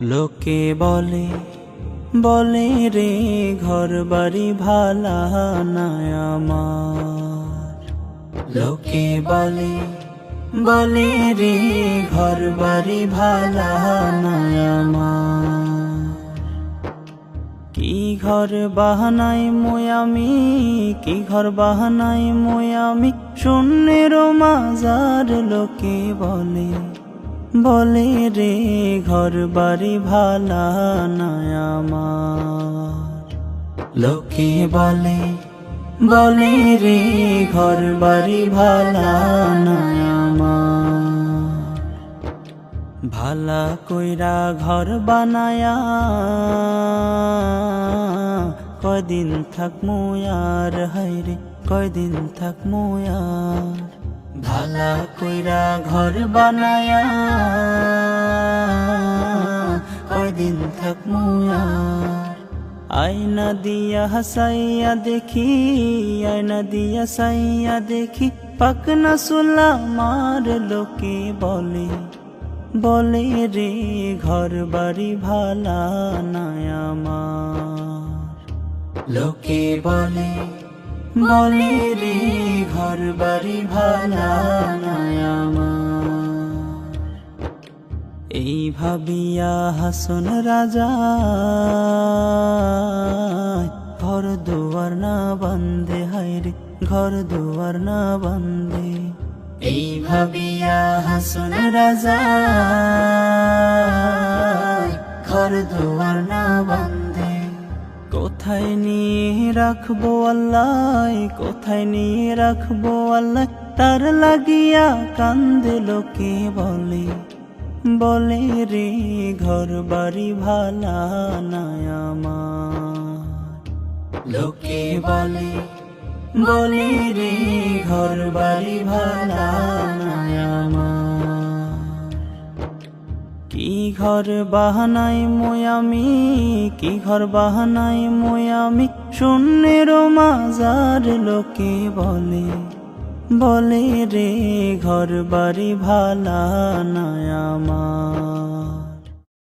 লোকে বলে বলে রে ঘর বাড়ি ভালা নাই আমার। লোকে বলে বলে রে ঘর বাড়ি ভালা নাই আমার। কি ঘর বাহানাই আমি, কি ঘর বাহানাই আমি, শূন্যের মাজার। লোকে বলে বলে রে ঘর বাড়ি ভালা নাই আমার। লোকে বলে বলে রে ঘর বাড়ি ভালা নাই আমার। ভালা কইরা ঘর বানায়া কয়দিন থাকমু আর, হায়রে কয়দিন থাকমু আর। ভালা কইরা ঘর বানায়া কয়দিন থাকমু আর। আয়না দিয়া হাসাইয়া দেখি, আয়না দিয়া সাইয়া দেখি, পাকনা সুলা মার। লোকে বলে বলে রে ঘর বাড়ি ভালা নাই আমার। লোকে বলে বলে রে ঘর বাড়ি ভালা নাই আমার। এই ভাবিয়া হাসন রাজা ঘর দুয়ার না বন্দে, হায়রে ঘর দুয়ার না বন্দে। এই ভাবিয়া হাসন রাজা ঘর দুয়ার না বন্দে। কোথায় নিয়ে রাখবো আল্লাহ, কোথায় নিয়ে রাখবো আল্লাহ, তার লাগিয়া কান্দে। লোকে বলে বলে রে ঘর বাড়ি ভালা নাই আমার। লোকে বলে বলে রে ঘর বাড়ি ভালা নাই আমার। কি ঘর বাহানাই আমি, কি ঘর বাহানাই আমি, শূন্যের মাজার। লোকে বলে বলে রে ঘর বাড়ি ভালা নাই আমার।